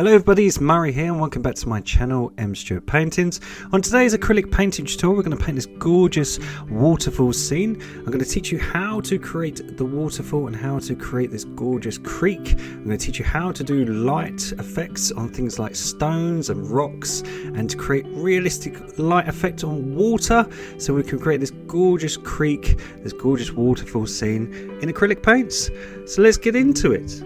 Hello everybody, it's Murray here and welcome back to my channel, M Stuart Paintings. On today's acrylic painting tutorial, we're going to paint this gorgeous waterfall scene. I'm going to teach you how to create the waterfall and how to create this gorgeous creek. I'm going to teach you how to do light effects on things like stones and rocks and to create realistic light effect on water so we can create this gorgeous creek, this gorgeous waterfall scene in acrylic paints. So let's get into it.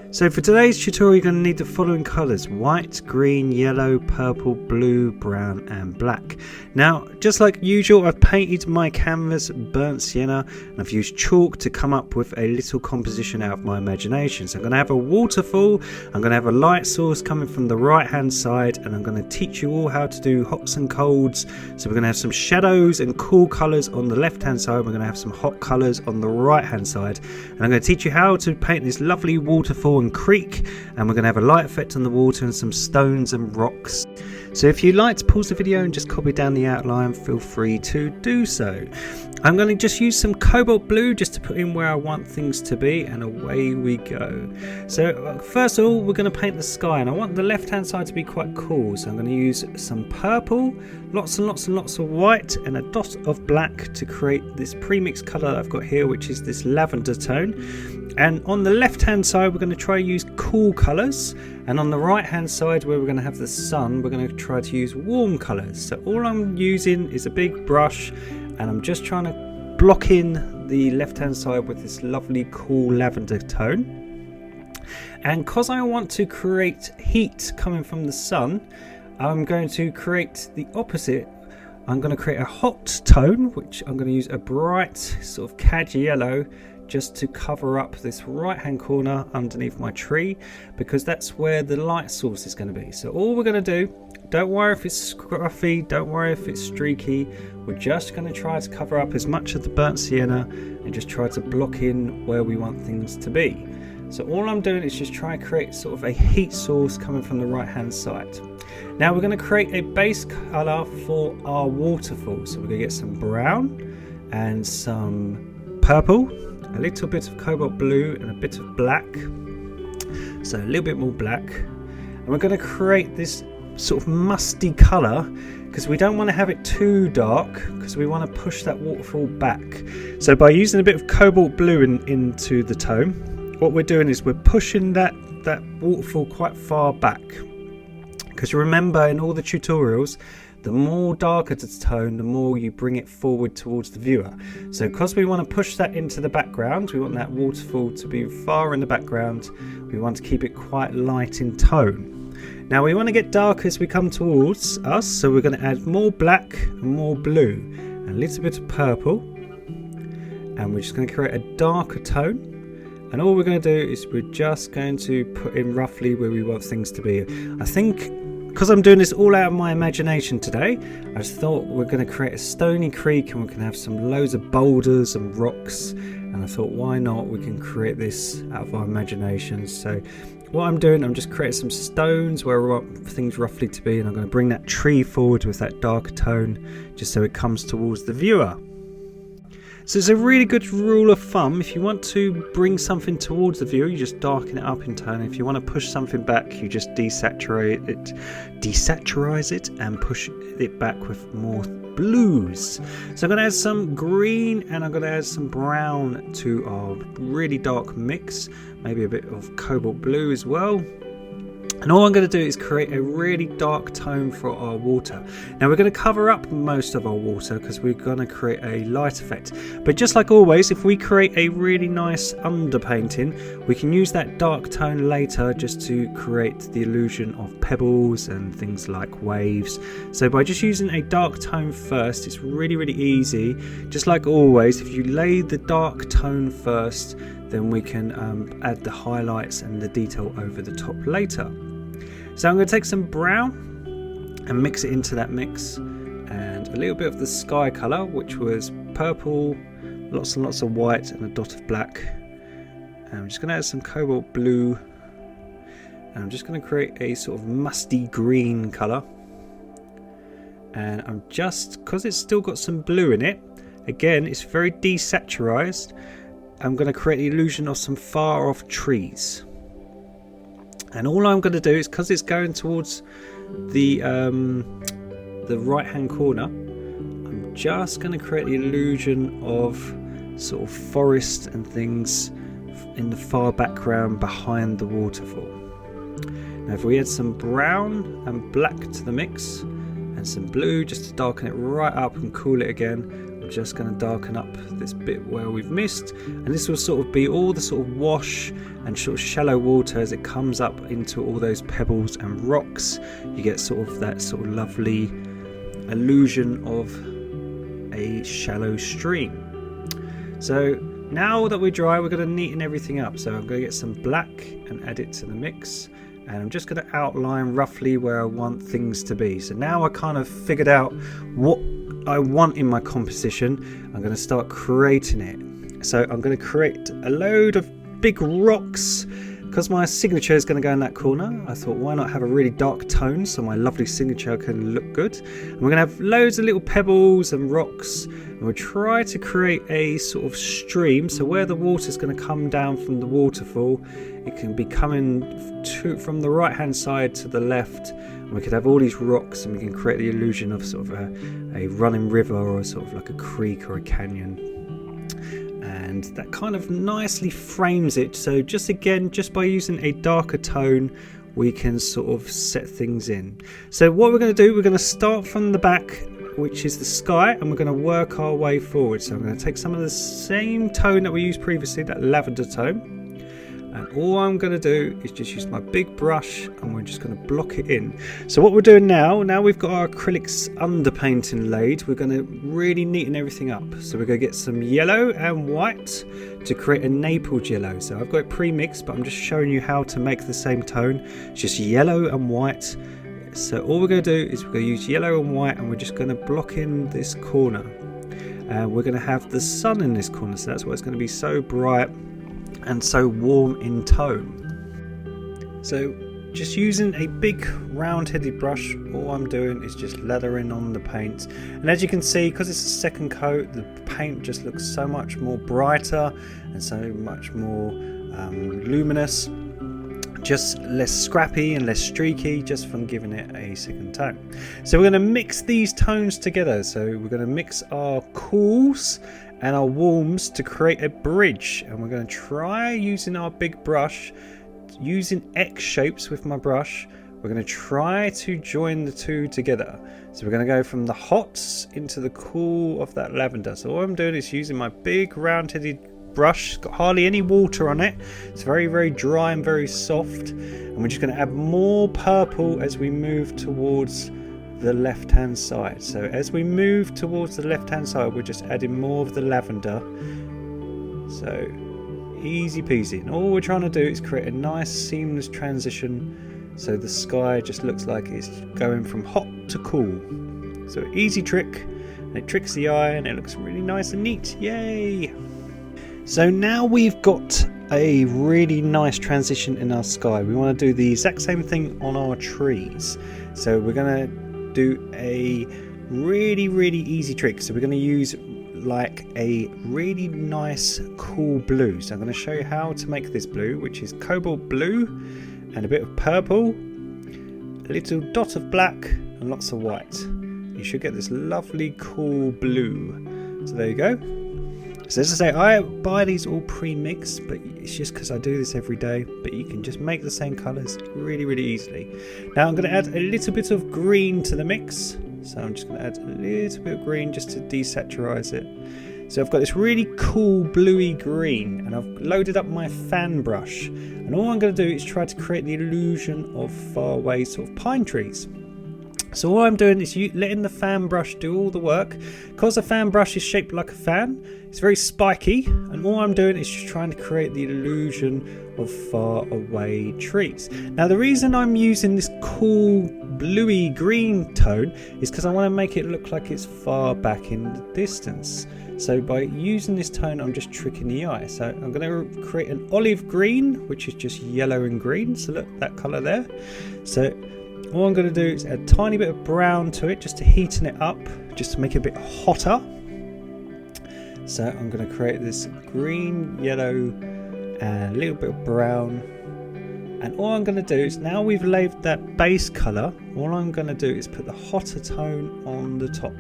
So for today's tutorial you're going to need the following colours: white, green, yellow, purple, blue, brown and black. Now just like usual, I've painted my canvas burnt sienna and I've used chalk to come up with a little composition out of my imagination. So I'm going to have a waterfall, I'm going to have a light source coming from the right hand side, and I'm going to teach you all how to do hots and colds. So we're going to have some shadows and cool colours on the left hand side, we're going to have some hot colours on the right hand side, and I'm going to teach you how to paint this lovely waterfall and creek, and we're going to have a light effect on the water and some stones and rocks. So if you'd like to pause the video and just copy down the outline, feel free to do so. I'm going to just use some cobalt blue just to put in where I want things to be, and away we go. So first of all we're going to paint the sky, and I want the left hand side to be quite cool, so I'm going to use some purple, lots and lots and lots of white and a dot of black to create this premixed colour that I've got here, which is this lavender tone. And on the left hand side we're going to try to use cool colours, and on the right hand side where we're going to have the sun we're going to try to use warm colours. So all I'm using is a big brush and I'm just trying to block in the left hand side with this lovely cool lavender tone. And because I want to create heat coming from the sun, I'm going to create the opposite. I'm going to create a hot tone, which I'm going to use a bright sort of cad yellow just to cover up this right hand corner underneath my tree, because that's where the light source is going to be. So all we're going to do, don't worry if it's scruffy, don't worry if it's streaky, we're just going to try to cover up as much of the burnt sienna and just try to block in where we want things to be. So all I'm doing is just try to create sort of a heat source coming from the right hand side. Now we're going to create a base colour for our waterfall. So we're going to get some brown and some purple, a little bit of cobalt blue and a bit of black, so a little bit more black, and we're going to create this sort of musty colour because we don't want to have it too dark, because we want to push that waterfall back. So by using a bit of cobalt blue into the tone, what we're doing is we're pushing that waterfall quite far back, because remember in all the tutorials, the more darker the tone, the more you bring it forward towards the viewer. So because we want to push that into the background, we want that waterfall to be far in the background, we want to keep it quite light in tone. Now we want to get darker as we come towards us, so we're going to add more black and more blue, and a little bit of purple, and we're just going to create a darker tone. And all we're going to do is we're just going to put in roughly where we want things to be. I think because I'm doing this all out of my imagination today, I just thought we're going to create a stony creek and we're going to have some loads of boulders and rocks, and I thought why not, we can create this out of our imagination. So what I'm doing, I'm just creating some stones where I want things roughly to be, and I'm going to bring that tree forward with that darker tone just so it comes towards the viewer. So it's a really good rule of thumb: if you want to bring something towards the viewer, you just darken it up in tone. If you want to push something back, you just desaturize it and push it back with more blues. So I'm going to add some green and I'm going to add some brown to our really dark mix, maybe a bit of cobalt blue as well. And all I'm going to do is create a really dark tone for our water. Now we're going to cover up most of our water because we're going to create a light effect. But just like always, if we create a really nice underpainting, we can use that dark tone later just to create the illusion of pebbles and things like waves. So by just using a dark tone first, it's really easy. Just like always, if you lay the dark tone first, then we can add the highlights and the detail over the top later. So I'm going to take some brown and mix it into that mix, and a little bit of the sky colour, which was purple, lots and lots of white and a dot of black. And I'm just going to add some cobalt blue, and I'm just going to create a sort of musty green colour. and I'm just, because it's still got some blue in it, again it's very desaturized, I'm going to create the illusion of some far off trees. And all I'm going to do is, because it's going towards the right hand corner, I'm just going to create the illusion of sort of forest and things in the far background behind the waterfall. Now if we add some brown and black to the mix and some blue just to darken it right up and cool it again, I'm just going to darken up this bit where we've missed, and this will sort of be all the sort of wash and sort of shallow water as it comes up into all those pebbles and rocks. You get sort of that sort of lovely illusion of a shallow stream. So now that we're dry, we're going to neaten everything up. So I'm going to get some black and add it to the mix, and I'm just going to outline roughly where I want things to be. So now I kind of figured out what I want in my composition. I'm going to start creating it. So I'm going to create a load of big rocks. Because my signature is going to go in that corner, I thought why not have a really dark tone so my lovely signature can look good. And we're going to have loads of little pebbles and rocks, and we'll try to create a sort of stream, so where the water is going to come down from the waterfall, it can be coming from the right hand side to the left, and we could have all these rocks and we can create the illusion of sort of a running river or sort of like a creek or a canyon. And that kind of nicely frames it. So just by using a darker tone, we can sort of set things in. So what we're going to do, we're going to start from the back, which is the sky, and we're going to work our way forward. So I'm going to take some of the same tone that we used previously, that lavender tone, and all I'm going to do is just use my big brush and we're just going to block it in. So what we're doing now we've got our acrylics underpainting laid, we're going to really neaten everything up. So we're going to get some yellow and white to create a Naples yellow. So I've got it pre-mixed, but I'm just showing you how to make the same tone. It's just yellow and white. So all we're going to do is we're going to use yellow and white, and we're just going to block in this corner. We're going to have the sun in this corner, so that's why it's going to be so bright and so warm in tone. So just using a big round-headed brush, all I'm doing is just lathering on the paint, and as you can see, because it's a second coat, the paint just looks so much more brighter and so much more luminous, just less scrappy and less streaky just from giving it a second tone. So we're going to mix these tones together. So we're going to mix our cools and our warms to create a bridge, and we're going to try using our big brush, using X shapes with my brush. We're going to try to join the two together. So we're going to go from the hots into the cool of that lavender. So all I'm doing is using my big round-headed brush. It's got hardly any water on it. It's very, very dry and very soft. And we're just going to add more purple as we move towards the left hand side. So as we move towards the left hand side, we're just adding more of the lavender. So easy peasy, and all we're trying to do is create a nice seamless transition so the sky just looks like it's going from hot to cool. So easy trick, and it tricks the eye and it looks really nice and neat. Yay! So now we've got a really nice transition in our sky. We want to do the exact same thing on our trees. So we're going to do a really easy trick. So we're going to use like a really nice cool blue. So I'm going to show you how to make this blue, which is cobalt blue and a bit of purple, a little dot of black and lots of white. You should get this lovely cool blue. So there you go. So as I say, I buy these all pre-mixed, but it's just because I do this every day, but you can just make the same colours really easily. Now I'm going to add a little bit of green to the mix. So I'm just going to add a little bit of green just to desaturize it. So I've got this really cool bluey green, and I've loaded up my fan brush. And all I'm going to do is try to create the illusion of faraway sort of pine trees. So all I'm doing is letting the fan brush do all the work. Because the fan brush is shaped like a fan, it's very spiky, and all I'm doing is just trying to create the illusion of far away trees. Now the reason I'm using this cool bluey green tone is because I want to make it look like it's far back in the distance. So by using this tone, I'm just tricking the eye. So I'm going to create an olive green, which is just yellow and green. So look, that colour there. So all I'm going to do is add a tiny bit of brown to it, just to heaten it up, just to make it a bit hotter. So I'm going to create this green, yellow, and a little bit of brown. And all I'm going to do is, now we've laid that base colour, all I'm going to do is put the hotter tone on the top.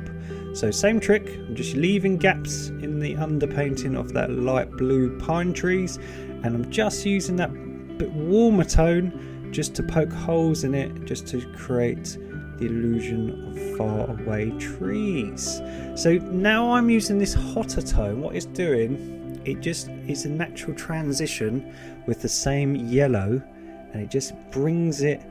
So same trick, I'm just leaving gaps in the underpainting of that light blue pine trees, and I'm just using that bit warmer tone just to poke holes in it, just to create the illusion of far away trees. So now I'm using this hotter tone. What it's doing, it just is a natural transition with the same yellow, and it just brings it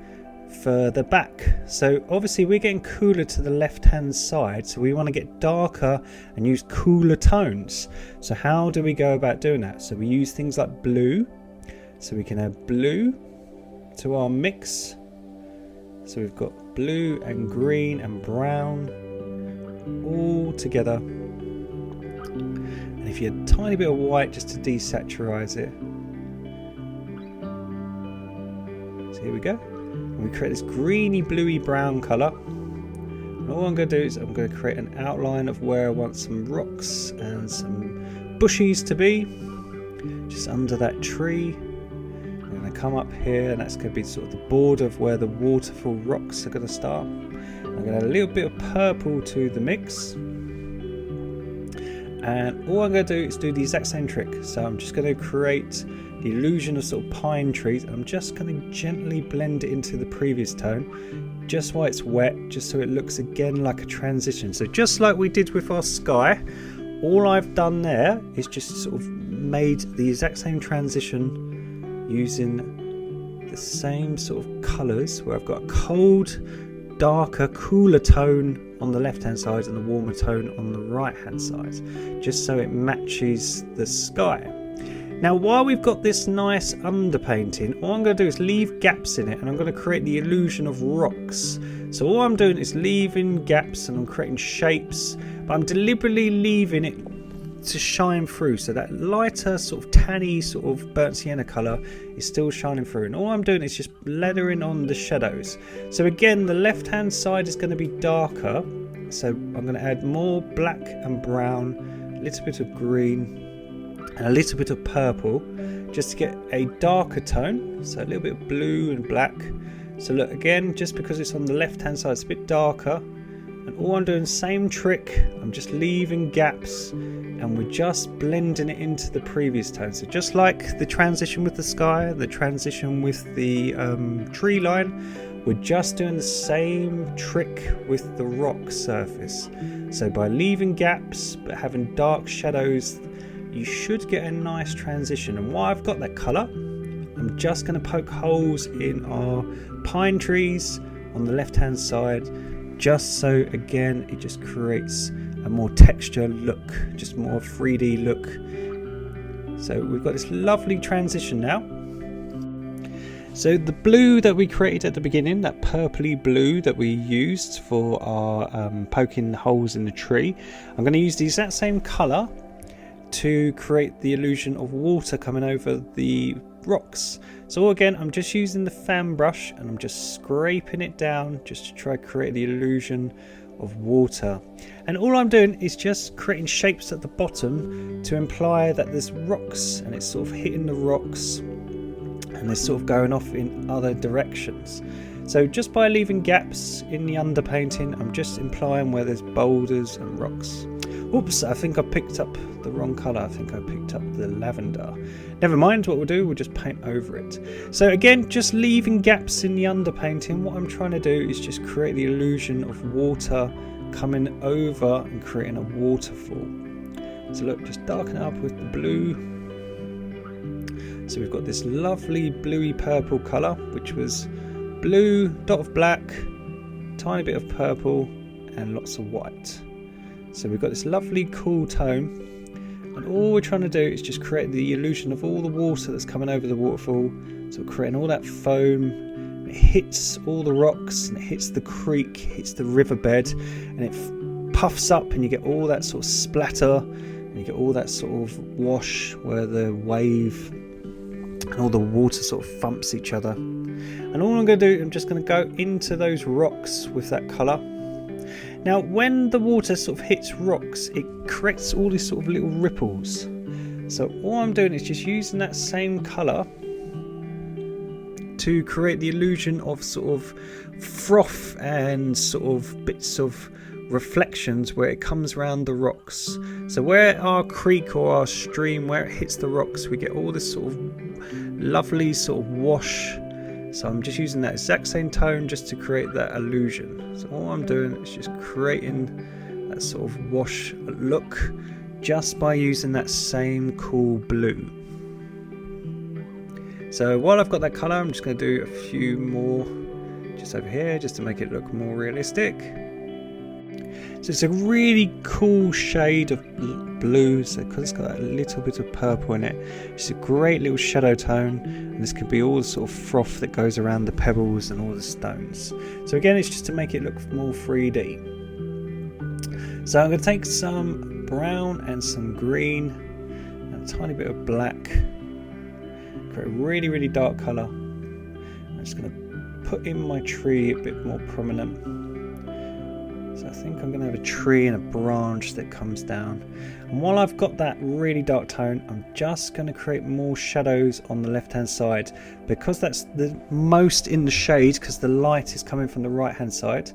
further back. So obviously we're getting cooler to the left hand side, so we want to get darker and use cooler tones. So how do we go about doing that? So we use things like blue, so we can add blue to our mix. So we've got blue and green and brown all together, and if you add a tiny bit of white just to desaturize it. So here we go, and we create this greeny bluey brown colour. And all I'm going to do is I'm going to create an outline of where I want some rocks and some bushes to be, just under that tree. I'm going to come up here, and that's going to be sort of the border of where the waterfall rocks are going to start. I'm going to add a little bit of purple to the mix, and all I'm going to do is do the exact same trick. So I'm just going to create the illusion of sort of pine trees. I'm just going to gently blend it into the previous tone, just while it's wet, just so it looks again like a transition. So just like we did with our sky, all I've done there is just sort of made the exact same transition using the same sort of colours, where I've got a cold, darker, cooler tone on the left hand side and the warmer tone on the right hand side, just so it matches the sky. Now while we've got this nice underpainting, all I'm going to do is leave gaps in it, and I'm going to create the illusion of rocks. So all I'm doing is leaving gaps, and I'm creating shapes, but I'm deliberately leaving it to shine through, so that lighter sort of tanny sort of burnt sienna colour is still shining through. And all I'm doing is just lathering on the shadows. So again, the left hand side is going to be darker, so I'm going to add more black and brown, a little bit of green and a little bit of purple, just to get a darker tone. So a little bit of blue and black. So look, again, just because it's on the left hand side, it's a bit darker. And all I'm doing, same trick, I'm just leaving gaps, and we're just blending it into the previous tone. So just like the transition with the sky, the transition with the tree line, we're just doing the same trick with the rock surface. So by leaving gaps but having dark shadows, you should get a nice transition. And while I've got that colour, I'm just going to poke holes in our pine trees on the left hand side, just so again it just creates a more texture look, just more 3D look. So we've got this lovely transition now. So the blue that we created at the beginning, that purpley blue that we used for our poking holes in the tree, I'm going to use the exact same colour to create the illusion of water coming over the rocks. So again, I'm just using the fan brush, and I'm just scraping it down just to try to create the illusion of water. And all I'm doing is just creating shapes at the bottom to imply that there's rocks, and it's sort of hitting the rocks, and they're sort of going off in other directions. So just by leaving gaps in the underpainting, I'm just implying where there's boulders and rocks. Oops, I think I picked up the wrong colour. I think I picked up the lavender. Never mind, what we'll do, we'll just paint over it. So again, just leaving gaps in the underpainting. What I'm trying to do is just create the illusion of water coming over and creating a waterfall. So look, just darken it up with the blue. So we've got this lovely bluey purple colour, which was blue, dot of black, tiny bit of purple, and lots of white. So we've got this lovely cool tone, and all we're trying to do is just create the illusion of all the water that's coming over the waterfall. So we're creating all that foam, and it hits all the rocks, and it hits the creek, hits the riverbed, and it puffs up, and you get all that sort of splatter, and you get all that sort of wash where the wave and all the water sort of thumps each other. And all I'm going to do, I'm just going to go into those rocks with that colour. Now when the water sort of hits rocks, it creates all these sort of little ripples. So all I'm doing is just using that same colour to create the illusion of sort of froth and sort of bits of reflections where it comes around the rocks. So where our creek or our stream, where it hits the rocks, we get all this sort of lovely sort of wash. So I'm just using that exact same tone just to create that illusion. So all I'm doing is just creating that sort of wash look just by using that same cool blue. So while I've got that colour, I'm just going to do a few more just over here just to make it look more realistic. So it's a really cool shade of blue, so because it's got that little bit of purple in it, it's a great little shadow tone, and this could be all the sort of froth that goes around the pebbles and all the stones. So again, it's just to make it look more 3D. So I'm going to take some brown and some green and a tiny bit of black, create a really, really dark colour. I'm just going to put in my tree a bit more prominent. So I think I'm going to have a tree and a branch that comes down. And while I've got that really dark tone, I'm just going to create more shadows on the left hand side. Because that's the most in the shade, because the light is coming from the right hand side,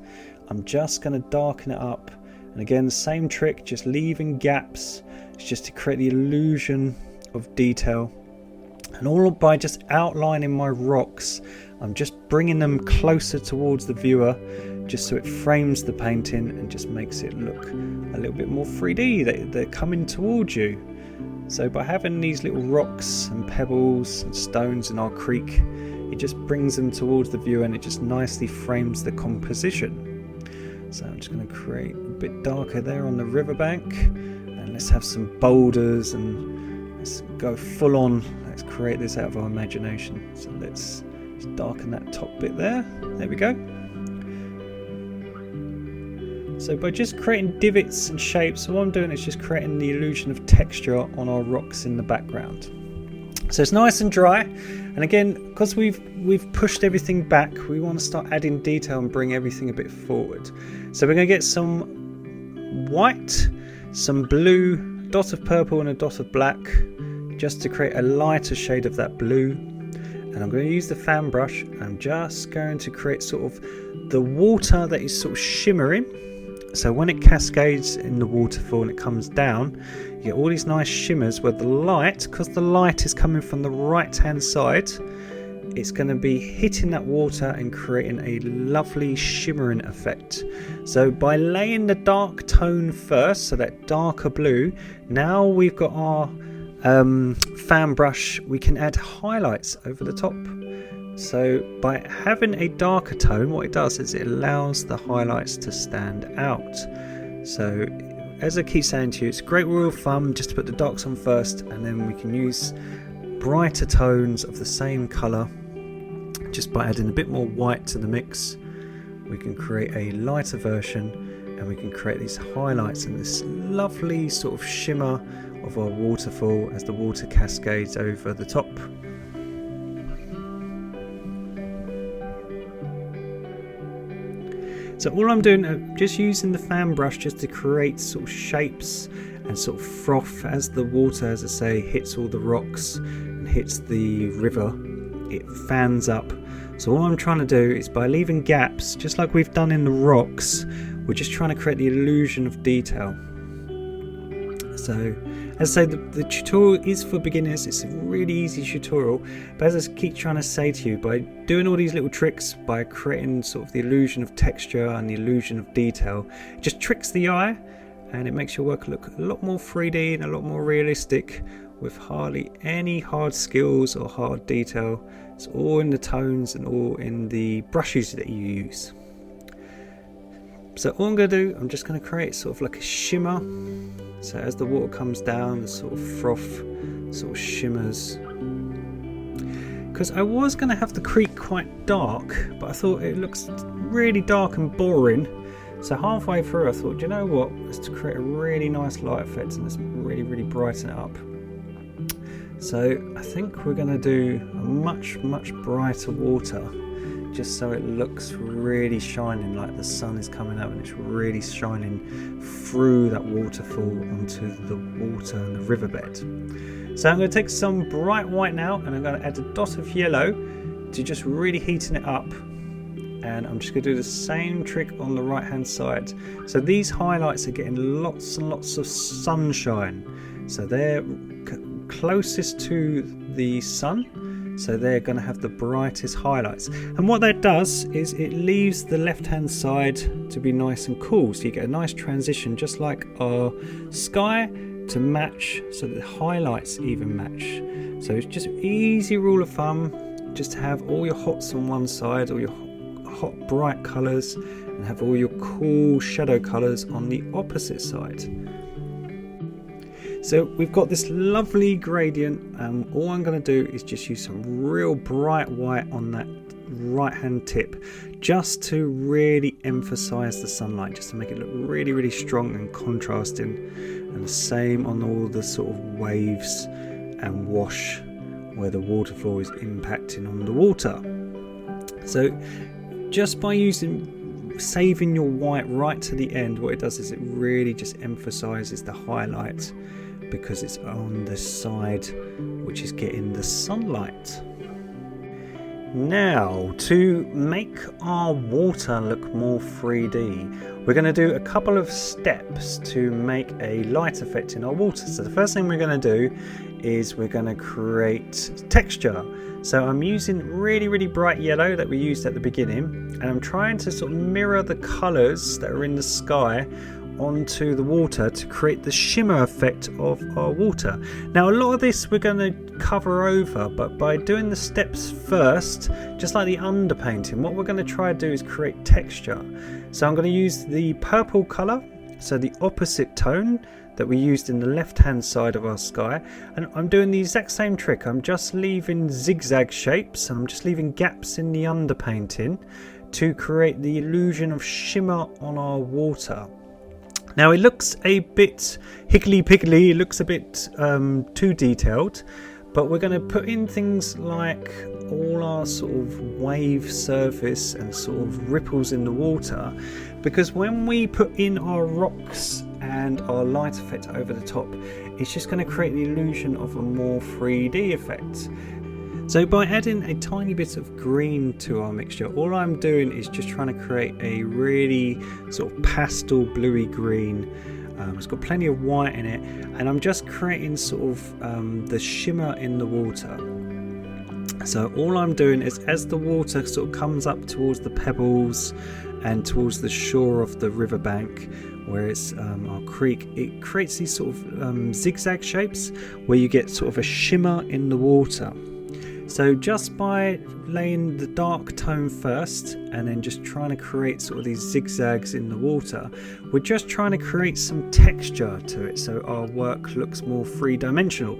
I'm just going to darken it up. And again, the same trick, just leaving gaps. It's just to create the illusion of detail. And all by just outlining my rocks, I'm just bringing them closer towards the viewer, just so it frames the painting and just makes it look a little bit more 3D. They're coming towards you. So by having these little rocks and pebbles and stones in our creek, it just brings them towards the viewer and it just nicely frames the composition. So I'm just going to create a bit darker there on the riverbank, and let's have some boulders and let's go full on. Let's create this out of our imagination. So let's just darken that top bit there. There we go. So by just creating divots and shapes, all I'm doing is just creating the illusion of texture on our rocks in the background. So it's nice and dry, and again, because we've pushed everything back, we want to start adding detail and bring everything a bit forward. So we're going to get some white, some blue, a dot of purple and a dot of black, just to create a lighter shade of that blue. And I'm going to use the fan brush. I'm just going to create sort of the water that is sort of shimmering. So when it cascades in the waterfall and it comes down, you get all these nice shimmers where the light, because the light is coming from the right hand side, it's going to be hitting that water and creating a lovely shimmering effect. So by laying the dark tone first, so that darker blue, now we've got our fan brush, we can add highlights over the top. So by having a darker tone, what it does is it allows the highlights to stand out. So as I keep saying to you, it's a great rule of thumb just to put the darks on first, and then we can use brighter tones of the same colour. Just by adding a bit more white to the mix, we can create a lighter version, and we can create these highlights and this lovely sort of shimmer of our waterfall as the water cascades over the top. So all I'm doing, just using the fan brush just to create sort of shapes and sort of froth as the water, as I say, hits all the rocks and hits the river, it fans up. So all I'm trying to do is, by leaving gaps, just like we've done in the rocks, we're just trying to create the illusion of detail. So as I say, the tutorial is for beginners. It's a really easy tutorial, but as I keep trying to say to you, by doing all these little tricks, by creating sort of the illusion of texture and the illusion of detail, it just tricks the eye and it makes your work look a lot more 3D and a lot more realistic, with hardly any hard skills or hard detail. It's all in the tones and all in the brushes that you use. So all I'm going to do, I'm just going to create sort of like a shimmer. So as the water comes down, the sort of froth sort of shimmers. Because I was going to have the creek quite dark, but I thought it looks really dark and boring. So halfway through I thought, you know what, let's create a really nice light effect and let's really, really brighten it up. So I think we're going to do a much brighter water, just so it looks really shining, like the sun is coming up and it's really shining through that waterfall onto the water and the riverbed. So I'm going to take some bright white now, and I'm going to add a dot of yellow to just really heaten it up. And I'm just going to do the same trick on the right hand side. So these highlights are getting lots and lots of sunshine. So they're closest to the sun, so they're going to have the brightest highlights. And what that does is it leaves the left hand side to be nice and cool, so you get a nice transition, just like our sky, to match, so that the highlights even match. So it's just easy rule of thumb, just to have all your hots on one side, all your hot bright colours, and have all your cool shadow colours on the opposite side. So we've got this lovely gradient, and all I'm going to do is just use some real bright white on that right hand tip, just to really emphasize the sunlight, just to make it look really strong and contrasting. And the same on all the sort of waves and wash where the waterfall is impacting on the water. So just by saving your white right to the end, what it does is it really just emphasizes the highlight, because it's on the side which is getting the sunlight. Now, to make our water look more 3D, we're going to do a couple of steps to make a light effect in our water. So the first thing we're going to do is we're going to create texture. So I'm using really bright yellow that we used at the beginning, and I'm trying to sort of mirror the colours that are in the sky onto the water to create the shimmer effect of our water. Now a lot of this we're going to cover over, but by doing the steps first, just like the underpainting, what we're going to try to do is create texture. So I'm going to use the purple colour, so the opposite tone that we used in the left hand side of our sky, and I'm doing the exact same trick. I'm just leaving zigzag shapes, and I'm just leaving gaps in the underpainting to create the illusion of shimmer on our water. Now it looks a bit higgledy-piggledy, it looks a bit too detailed, but we're going to put in things like all our sort of wave surface and sort of ripples in the water, because when we put in our rocks and our light effect over the top, it's just going to create the illusion of a more 3D effect. So by adding a tiny bit of green to our mixture, all I'm doing is just trying to create a really sort of pastel bluey green. It's got plenty of white in it, and I'm just creating sort of the shimmer in the water. So all I'm doing is, as the water sort of comes up towards the pebbles and towards the shore of the riverbank, where it's our creek, it creates these sort of zigzag shapes where you get sort of a shimmer in the water. So just by laying the dark tone first and then just trying to create sort of these zigzags in the water, we're just trying to create some texture to it, so our work looks more three-dimensional.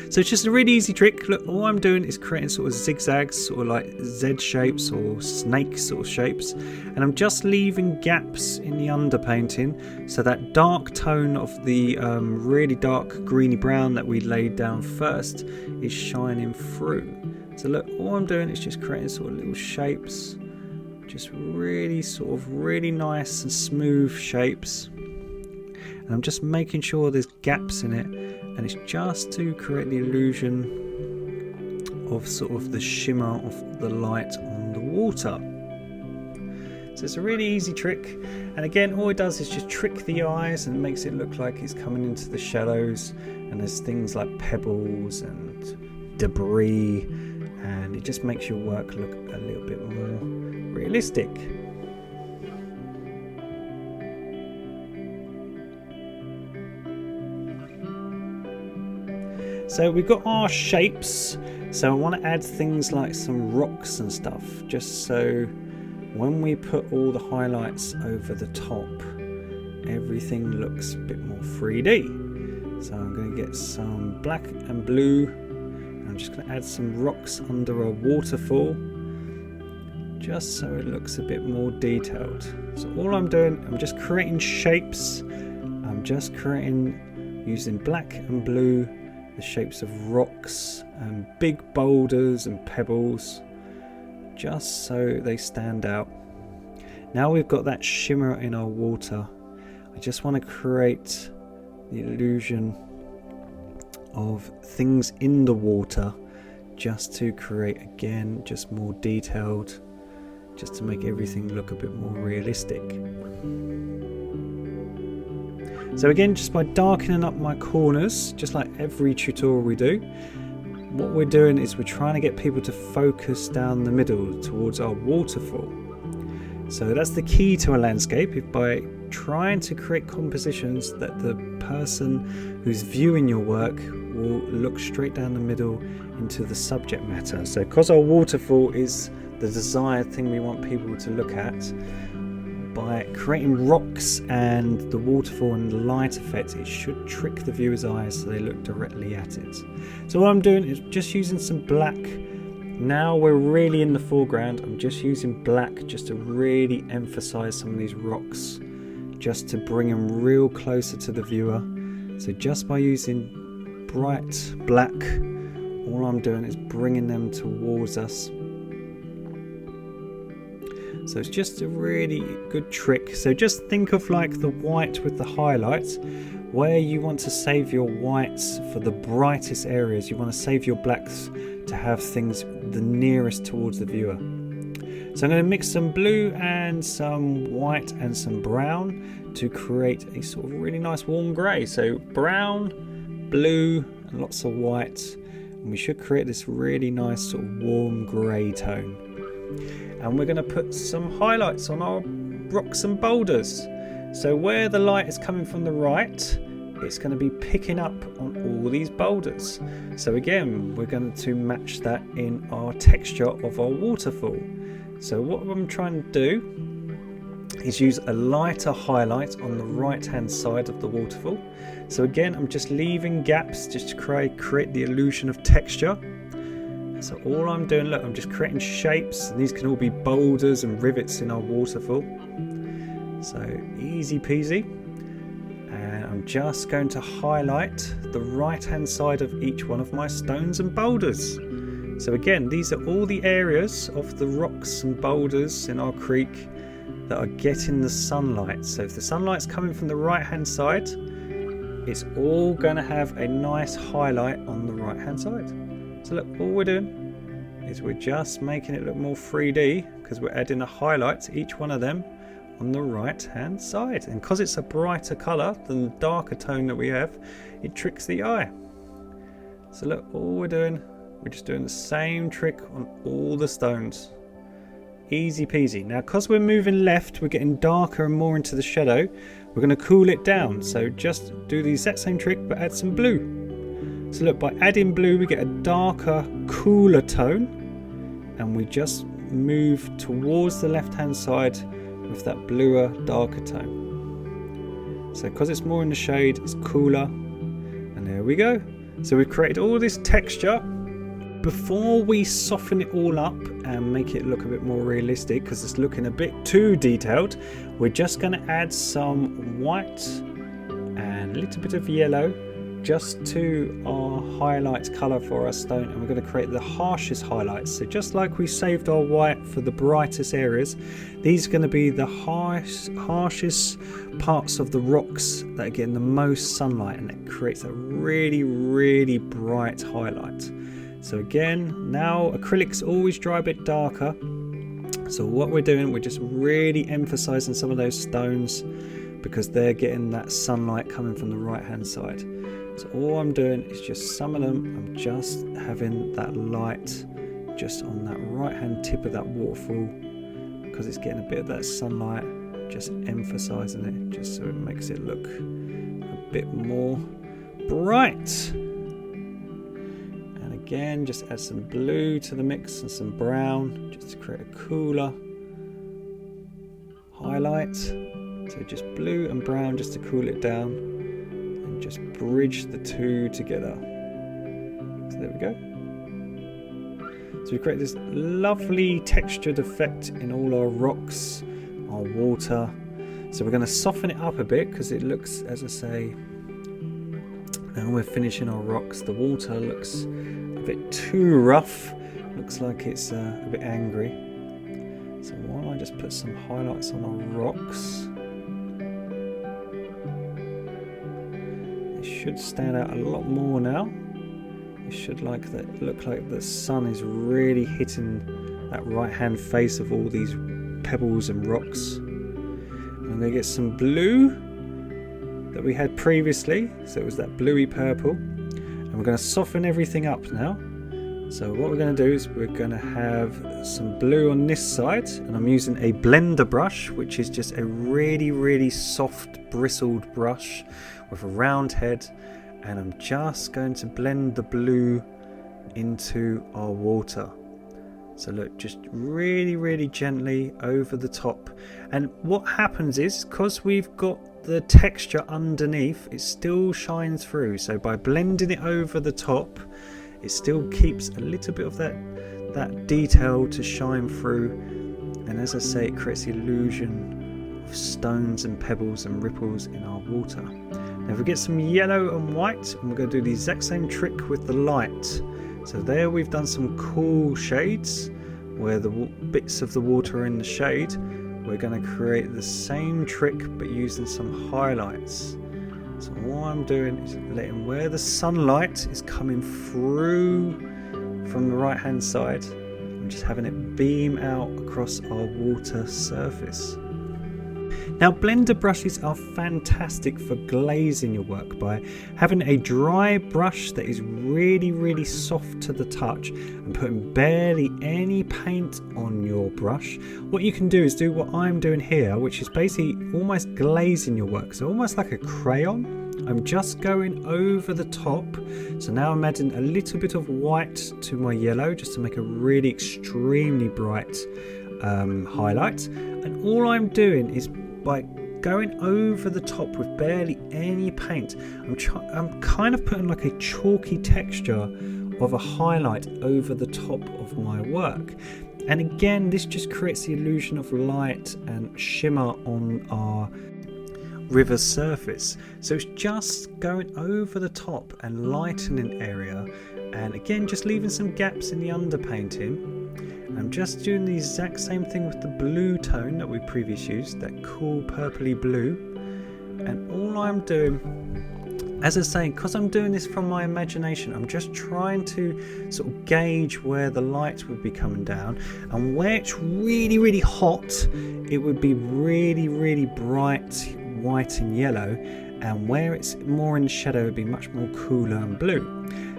So it's just a really easy trick. Look, all I'm doing is creating sort of zigzags, sort of like Z shapes or snake sort of shapes, and I'm just leaving gaps in the underpainting, so that dark tone of the really dark greeny brown that we laid down first is shining through. So look, all I'm doing is just creating sort of little shapes, just really sort of really nice and smooth shapes, and I'm just making sure there's gaps in it. And it's just to create the illusion of sort of the shimmer of the light on the water. So it's a really easy trick, and again all it does is just trick the eyes and makes it look like it's coming into the shadows, and there's things like pebbles and debris, and it just makes your work look a little bit more realistic. So we've got our shapes, so I want to add things like some rocks and stuff, just so when we put all the highlights over the top, everything looks a bit more 3D. So I'm going to get some black and blue, and I'm just going to add some rocks under a waterfall, just so it looks a bit more detailed. So all I'm doing, I'm just creating shapes, I'm just creating using black and blue the shapes of rocks and big boulders and pebbles, just so they stand out. Now we've got that shimmer in our water, I just want to create the illusion of things in the water, just to create, again, just more detailed, just to make everything look a bit more realistic. So again, just by darkening up my corners, just like every tutorial we do, what we're doing is we're trying to get people to focus down the middle towards our waterfall. So that's the key to a landscape, if by trying to create compositions that the person who's viewing your work will look straight down the middle into the subject matter. So because our waterfall is the desired thing we want people to look at, by creating rocks and the waterfall and the light effect, it should trick the viewer's eyes so they look directly at it. So what I'm doing is just using some black. Now we're really in the foreground, I'm just using black just to really emphasize some of these rocks, just to bring them real closer to the viewer. So just by using bright black, all I'm doing is bringing them towards us. So it's just a really good trick. So just think of like the white with the highlights, where you want to save your whites for the brightest areas. You want to save your blacks to have things the nearest towards the viewer. So I'm going to mix some blue and some white and some brown to create a sort of really nice warm grey. So brown, blue and lots of white, and we should create this really nice sort of warm grey tone. And we're going to put some highlights on our rocks and boulders. So where the light is coming from the right, it's going to be picking up on all these boulders. So again, we're going to match that in our texture of our waterfall. So what I'm trying to do is use a lighter highlight on the right hand side of the waterfall. So again, I'm just leaving gaps just to create the illusion of texture. So all I'm doing, look, I'm just creating shapes, and these can all be boulders and rivets in our waterfall. So easy peasy. And I'm just going to highlight the right hand side of each one of my stones and boulders. So again, these are all the areas of the rocks and boulders in our creek that are getting the sunlight. So if the sunlight's coming from the right hand side, it's all going to have a nice highlight on the right hand side. So look, all we're doing is we're just making it look more 3D, because we're adding a highlight to each one of them on the right hand side. And because it's a brighter colour than the darker tone that we have, it tricks the eye. So look, all we're doing, we're just doing the same trick on all the stones. Easy peasy. Now because we're moving left, we're getting darker and more into the shadow. We're going to cool it down. So just do the exact same trick but add some blue. So look, by adding blue we get a darker, cooler tone, and we just move towards the left hand side with that bluer, darker tone. So because it's more in the shade, it's cooler, and there we go. So we've created all this texture. Before we soften it all up and make it look a bit more realistic, because it's looking a bit too detailed, we're just going to add some white and a little bit of yellow just to our highlight colour for our stone, and we're going to create the harshest highlights. So just like we saved our white for the brightest areas, these are going to be the harshest parts of the rocks that are getting the most sunlight, and it creates a really, really bright highlight. So again, now acrylics always dry a bit darker. So what we're doing, we're just really emphasising some of those stones because they're getting that sunlight coming from the right hand side. So all I'm doing is just some of them, I'm just having that light just on that right hand tip of that waterfall, because it's getting a bit of that sunlight, just emphasising it just so it makes it look a bit more bright. And again, just add some blue to the mix and some brown just to create a cooler highlight. So just blue and brown just to cool it down. Just bridge the two together. So there we go. So we create this lovely textured effect in all our rocks, our water. So we're going to soften it up a bit because it looks, as I say, Now we're finishing our rocks. The water looks a bit too rough. Looks like it's a bit angry. So why don't I just put some highlights on our rocks? It should stand out a lot more now. It should look like the sun is really hitting that right hand face of all these pebbles and rocks. I'm going to get some blue that we had previously, so it was that bluey purple, and we're going to soften everything up now. So what we're going to do is we're going to have some blue on this side, and I'm using a blender brush, which is just a really soft bristled brush with a round head, and I'm just going to blend the blue into our water. So look, just really gently over the top. And what happens is, because we've got the texture underneath, it still shines through. So by blending it over the top, it still keeps a little bit of that detail to shine through. And as I say, it creates the illusion of stones and pebbles and ripples in our water. Now if we get some yellow and white, and we're going to do the exact same trick with the light. So there we've done some cool shades where the bits of the water are in the shade. We're going to create the same trick but using some highlights. So what I'm doing is letting where the sunlight is coming through from the right hand side, I'm just having it beam out across our water surface. Now blender brushes are fantastic for glazing your work by having a dry brush that is really soft to the touch and putting barely any paint on your brush. What you can do is do what I'm doing here, which is basically almost glazing your work, so almost like a crayon. I'm just going over the top. So now I'm adding a little bit of white to my yellow just to make a really extremely bright highlight, and all I'm doing is by going over the top with barely any paint, I'm kind of putting like a chalky texture of a highlight over the top of my work. And again, this just creates the illusion of light and shimmer on our river surface. So it's just going over the top and lightening area, and again just leaving some gaps in the underpainting. I'm just doing the exact same thing with the blue tone that we previously used, that cool purpley blue. And all I'm doing, as I say, because I'm doing this from my imagination, I'm just trying to sort of gauge where the light would be coming down, and where it's really hot it would be really bright white and yellow, and where it's more in the shadow it would be much more cooler and blue.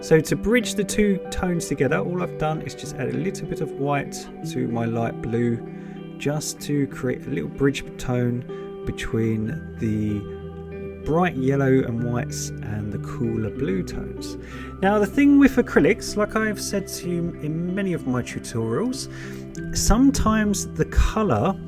So to bridge the two tones together, all I've done is just add a little bit of white to my light blue, just to create a little bridge tone between the bright yellow and whites and the cooler blue tones. Now the thing with acrylics, like I've said to you in many of my tutorials, sometimes the colour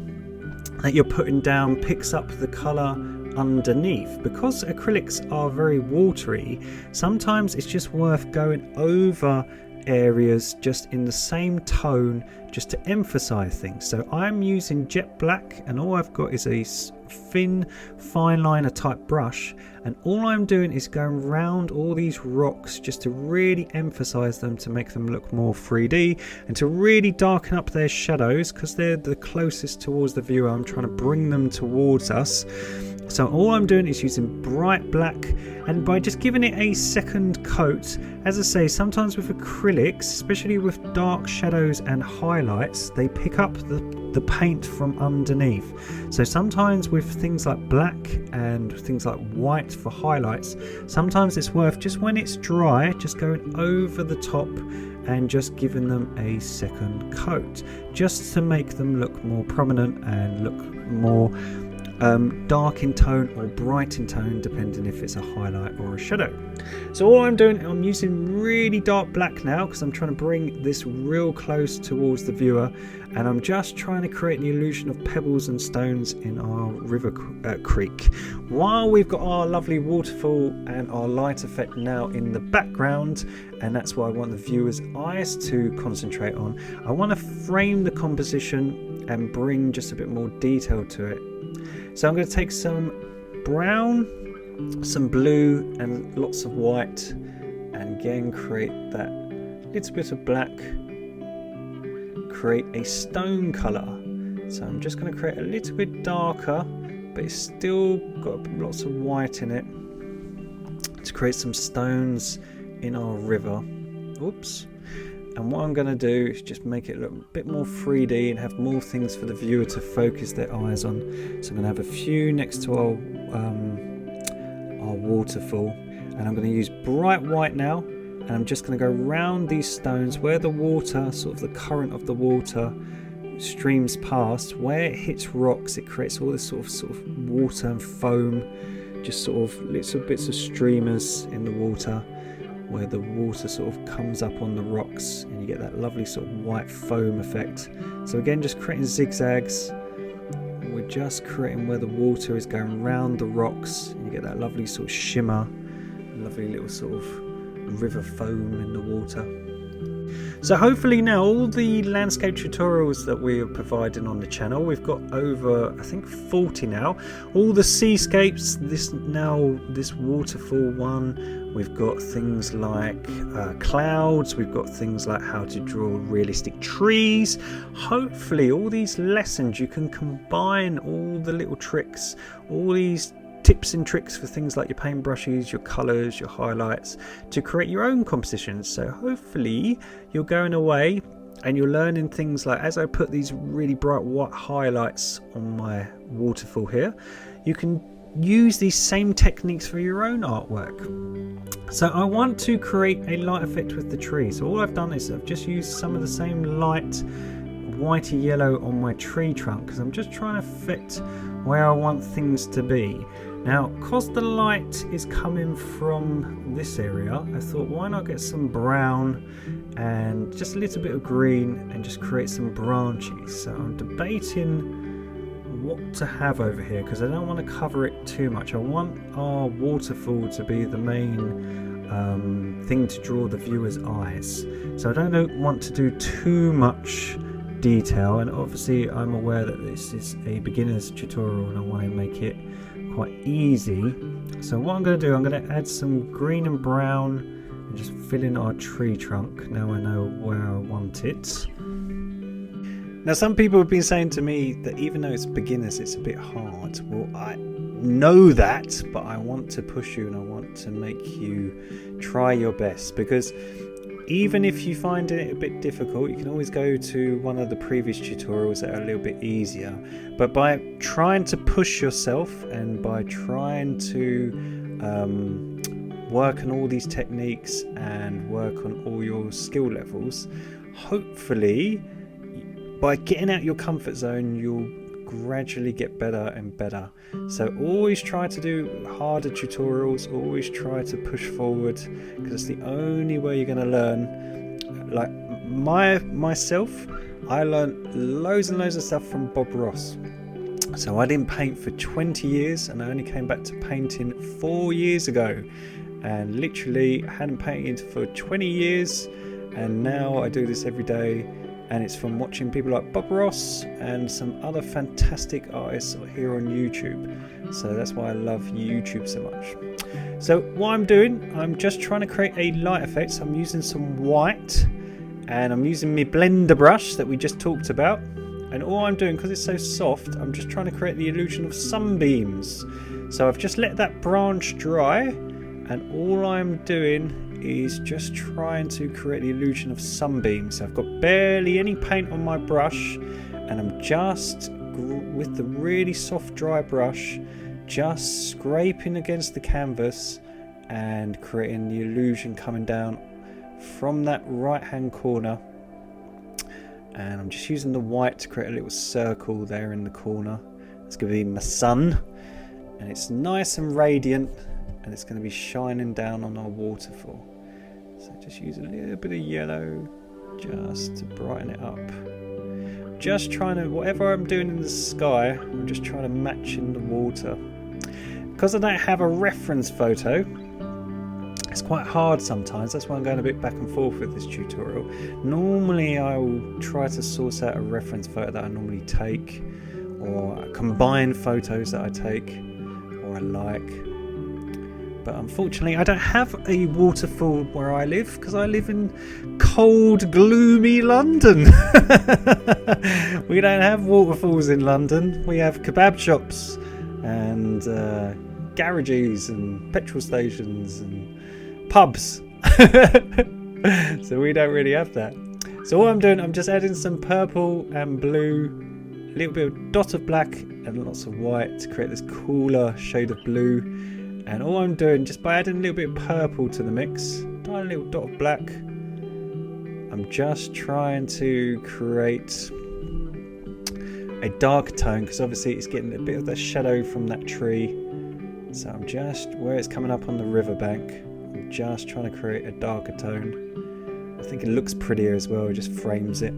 that you're putting down picks up the colour underneath. Because acrylics are very watery, sometimes it's just worth going over areas just in the same tone just to emphasize things. So I'm using jet black, and all I've got is a thin fine liner type brush, and all I'm doing is going round all these rocks just to really emphasize them, to make them look more 3D and to really darken up their shadows, because they're the closest towards the viewer. I'm trying to bring them towards us. So all I'm doing is using bright black, and by just giving it a second coat, as I say, sometimes with acrylics, especially with dark shadows and highlights, they pick up the paint from underneath. So sometimes with things like black and things like white for highlights, sometimes it's worth, just when it's dry, just going over the top and just giving them a second coat, just to make them look more prominent and look more dark in tone or bright in tone, depending if it's a highlight or a shadow. So all I'm doing, I'm using really dark black now, because I'm trying to bring this real close towards the viewer, and I'm just trying to create the illusion of pebbles and stones in our river creek, while we've got our lovely waterfall and our light effect now in the background. And that's what I want the viewer's eyes to concentrate on. I want to frame the composition and bring just a bit more detail to it. So I'm going to take some brown some blue and lots of white, and again create that little bit of black, create a stone colour. So I'm just going to create a little bit darker, but it's still got lots of white in it to create some stones in our river. Oops. And what I'm going to do is just make it look a bit more 3D and have more things for the viewer to focus their eyes on. So I'm going to have a few next to our waterfall, and I'm going to use bright white now, and I'm just going to go round these stones where the water, sort of the current of the water streams past. Where it hits rocks, it creates all this sort of water and foam, just sort of little bits of streamers in the water, where the water sort of comes up on the rocks and you get that lovely sort of white foam effect. So again, just creating zigzags. We're just creating where the water is going round the rocks, and you get that lovely sort of shimmer, lovely little sort of river foam in the water. So hopefully now all the landscape tutorials that we are providing on the channel, we've got over, I think, 40 now. All the seascapes, this waterfall one, we've got things like clouds, we've got things like how to draw realistic trees. Hopefully all these lessons you can combine all the little tricks, all these tips and tricks for things like your paintbrushes, your colours, your highlights, to create your own compositions. So hopefully you're going away and you're learning things like, as I put these really bright white highlights on my waterfall here, you can use these same techniques for your own artwork. So I want to create a light effect with the tree. So all I've done is I've just used some of the same light whitey yellow on my tree trunk, because I'm just trying to fit where I want things to be. Now, because the light is coming from this area, I thought, why not get some brown and just a little bit of green and just create some branches. So I'm debating what to have over here, because I don't want to cover it too much. I want our waterfall to be the main thing to draw the viewer's eyes. So I don't want to do too much detail, and obviously I'm aware that this is a beginner's tutorial and I want to make it quite easy. So what I'm going to do, I'm going to add some green and brown and just fill in our tree trunk. Now I know where I want it. Now some people have been saying to me that even though it's beginners, it's a bit hard. Well, I know that, but I want to push you and I want to make you try your best, because even if you find it a bit difficult, you can always go to one of the previous tutorials that are a little bit easier. But by trying to push yourself and by trying to work on all these techniques and work on all your skill levels, hopefully by getting out your comfort zone, you'll gradually get better and better. So always try to do harder tutorials, always try to push forward, because it's the only way you're going to learn. Like myself, I learned loads and loads of stuff from Bob Ross. So I didn't paint for 20 years and I only came back to painting 4 years ago, and literally hadn't painted for 20 years, and now I do this every day. And it's from watching people like Bob Ross and some other fantastic artists here on YouTube. So that's why I love YouTube so much. So what I'm doing, I'm just trying to create a light effect. So I'm using some white and I'm using my blender brush that we just talked about. And all I'm doing, because it's so soft, I'm just trying to create the illusion of sunbeams. So I've just let that branch dry, and all I'm doing is just trying to create the illusion of sunbeams. So I've got barely any paint on my brush, and I'm just with the really soft dry brush just scraping against the canvas and creating the illusion coming down from that right hand corner. And I'm just using the white to create a little circle there in the corner. It's going to be my sun, and it's nice and radiant, and it's going to be shining down on our waterfall. So just use a little bit of yellow just to brighten it up. Just trying to, whatever I'm doing in the sky, I'm just trying to match in the water. Because I don't have a reference photo, it's quite hard sometimes. That's why I'm going a bit back and forth with this tutorial. Normally I will try to source out a reference photo that I normally take, or combine photos that I take or I like. But unfortunately I don't have a waterfall where I live, because I live in cold, gloomy London. We don't have waterfalls in London. We have kebab shops and garages and petrol stations and pubs. So we don't really have that. So what I'm doing, I'm just adding some purple and blue, a little bit of dot of black and lots of white to create this cooler shade of blue. And all I'm doing, just by adding a little bit of purple to the mix, tiny little dot of black, I'm just trying to create a darker tone, because obviously it's getting a bit of the shadow from that tree. So I'm just, where it's coming up on the riverbank, I'm just trying to create a darker tone. I think it looks prettier as well, it just frames it.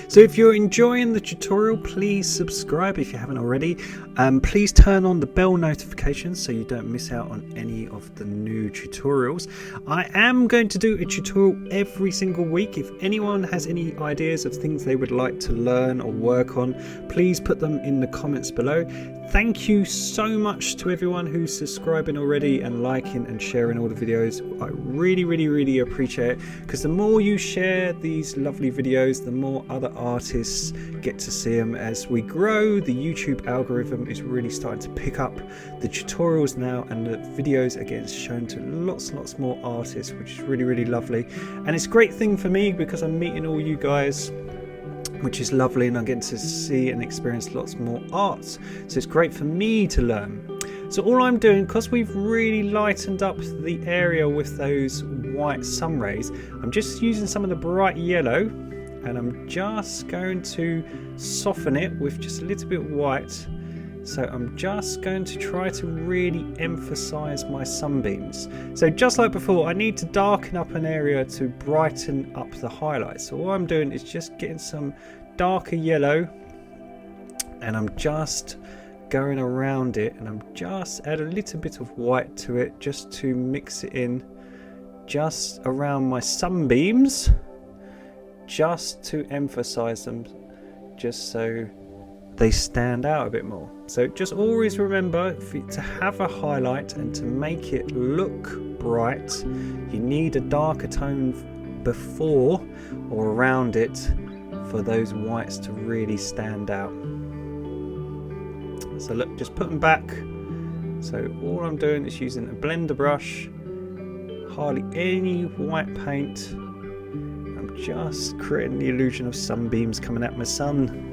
So if you're enjoying the tutorial, please subscribe if you haven't already. Please turn on the bell notifications so you don't miss out on any of the new tutorials. I am going to do a tutorial every single week. If anyone has any ideas of things they would like to learn or work on, please put them in the comments below. Thank you so much to everyone who's subscribing already and liking and sharing all the videos. I really appreciate it, because the more you share these lovely videos, the more other artists get to see them. As we grow, the YouTube algorithm is really starting to pick up the tutorials now, and the videos are getting shown to lots more artists, which is really lovely. And it's a great thing for me, because I'm meeting all you guys, which is lovely, and I'm getting to see and experience lots more art. So it's great for me to learn. So all I'm doing, because we've really lightened up the area with those white sun rays, I'm just using some of the bright yellow, and I'm just going to soften it with just a little bit of white. So I'm just going to try to really emphasize my sunbeams. So just like before, I need to darken up an area to brighten up the highlights. So all I'm doing is just getting some darker yellow, and I'm just going around it, and I'm just add a little bit of white to it just to mix it in just around my sunbeams, just to emphasize them, just so they stand out a bit more. So just always remember, to have a highlight and to make it look bright, you need a darker tone before or around it for those whites to really stand out. So look, just put them back. So all I'm doing is using a blender brush, hardly any white paint. I'm just creating the illusion of sunbeams coming at my sun.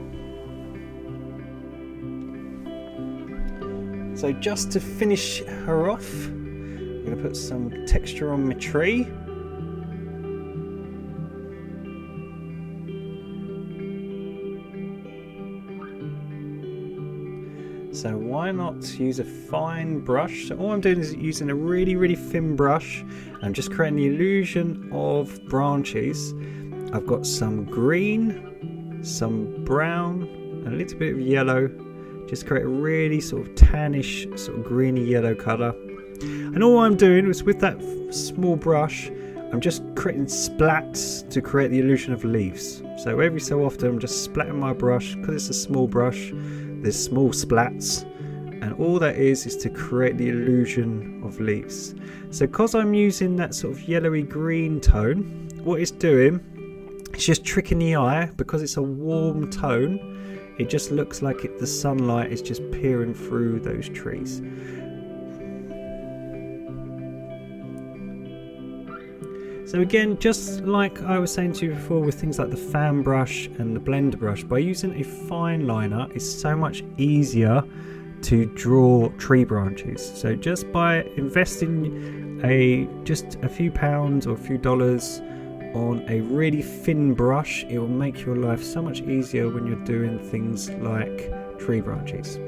So just to finish her off, I'm going to put some texture on my tree. So why not use a fine brush? So all I'm doing is using a really thin brush. I'm just creating the illusion of branches. I've got some green, some brown, and a little bit of yellow. Just create a really sort of tannish, sort of greeny yellow colour. And all I'm doing is, with that small brush, I'm just creating splats to create the illusion of leaves. So every so often I'm just splatting my brush, because it's a small brush, there's small splats, and all that is to create the illusion of leaves. So because I'm using that sort of yellowy green tone, what it's doing, it's just tricking the eye, because it's a warm tone. It just looks like the sunlight is just peering through those trees. So again, just like I was saying to you before with things like the fan brush and the blender brush, by using a fine liner, it's so much easier to draw tree branches. So just by investing just a few pounds or a few dollars on a really thin brush, it will make your life so much easier when you're doing things like tree branches.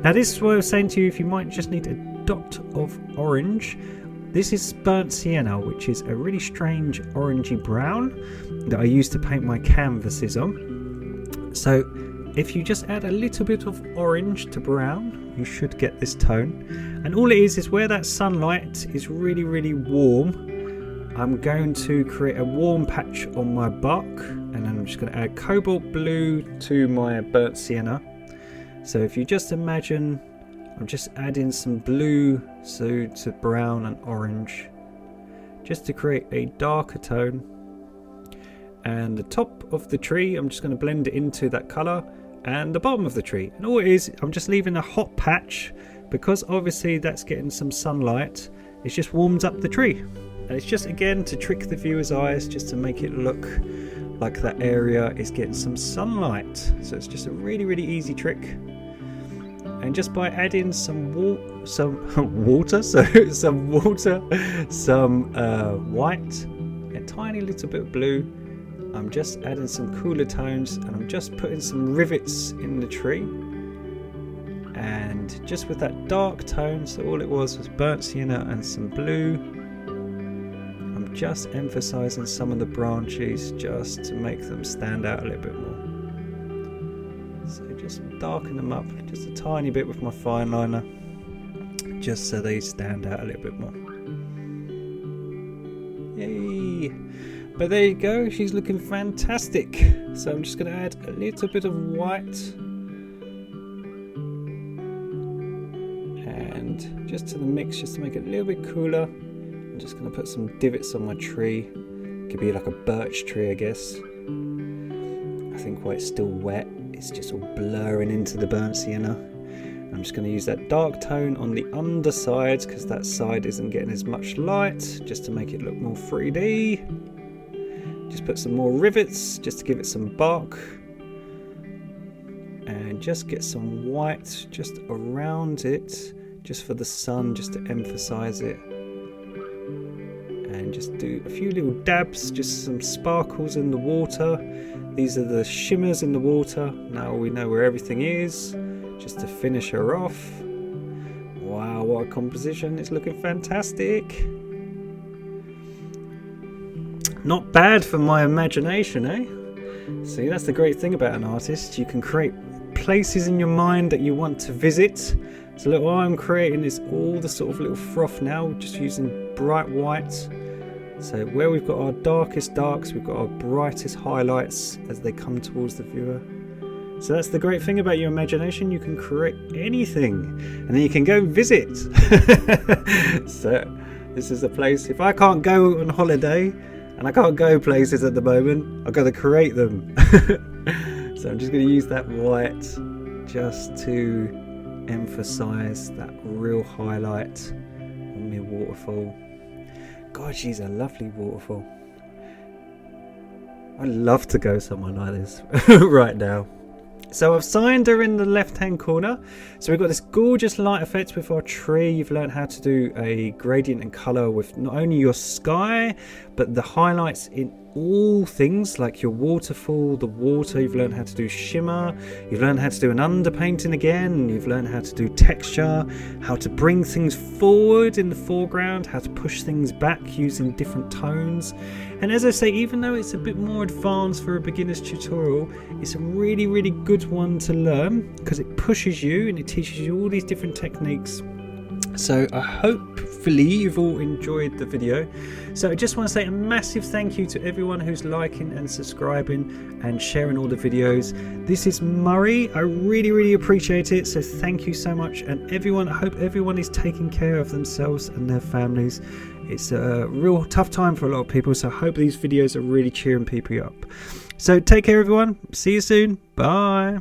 Now this is what I was saying to you, if you might just need a dot of orange. This is burnt sienna, which is a really strange orangey brown that I use to paint my canvases on. So if you just add a little bit of orange to brown, you should get this tone. And all it is where that sunlight is really warm, I'm going to create a warm patch on my bark, and then I'm just going to add cobalt blue to my burnt sienna. So if you just imagine, I'm just adding some blue to brown and orange, just to create a darker tone. And the top of the tree, I'm just going to blend it into that colour, and the bottom of the tree. And all it is, I'm just leaving a hot patch, because obviously that's getting some sunlight. It just warms up the tree. And it's just, again, to trick the viewer's eyes, just to make it look like that area is getting some sunlight. So it's just a really, really easy trick. And just by adding some water, some white, a tiny little bit of blue, I'm just adding some cooler tones, and I'm just putting some rivets in the tree. And just with that dark tone, so all it was burnt sienna and some blue, I'm just emphasizing some of the branches just to make them stand out a little bit more. So just darken them up just a tiny bit with my fine liner, just so they stand out a little bit more. Yay! But there you go, she's looking fantastic. So I'm just going to add a little bit of white, and just to the mix, just to make it a little bit cooler. I'm just going to put some divots on my tree. Could be like a birch tree, I guess. I think while it's still wet, it's just all blurring into the burnt sienna. I'm just going to use that dark tone on the underside, because that side isn't getting as much light, just to make it look more 3D. Just put some more rivets just to give it some bark, and just get some white just around it, just for the sun, just to emphasize it. And just do a few little dabs, just some sparkles in the water. These are the shimmers in the water. Now we know where everything is, just to finish her off. Wow, what a composition. It's looking fantastic. Not bad for my imagination, eh? See, that's the great thing about an artist. You can create places in your mind that you want to visit. So look, what I'm creating is all the sort of little froth now, just using bright white. So where we've got our darkest darks, we've got our brightest highlights as they come towards the viewer. So that's the great thing about your imagination. You can create anything, and then you can go visit. So this is a place, if I can't go on holiday, and I can't go places at the moment, I've got to create them. So I'm just going to use that white just to emphasize that real highlight on my waterfall. God, she's a lovely waterfall. I'd love to go somewhere like this right now. So I've signed her in the left hand corner. So we've got this gorgeous light effect with our tree. You've learned how to do a gradient and colour with not only your sky, but the highlights in all things like your waterfall, the water. You've learned how to do shimmer. You've learned how to do an underpainting again. You've learned how to do texture, how to bring things forward in the foreground, how to push things back using different tones. And as I say, even though it's a bit more advanced for a beginner's tutorial, it's a really, really good one to learn, because it pushes you and it teaches you all these different techniques. So I hopefully you've all enjoyed the video. So I just want to say a massive thank you to everyone who's liking and subscribing and sharing all the videos. This is Murray. I really, really appreciate it. So thank you so much. And everyone, I hope everyone is taking care of themselves and their families. It's a real tough time for a lot of people. So I hope these videos are really cheering people up. So take care, everyone. See you soon. Bye.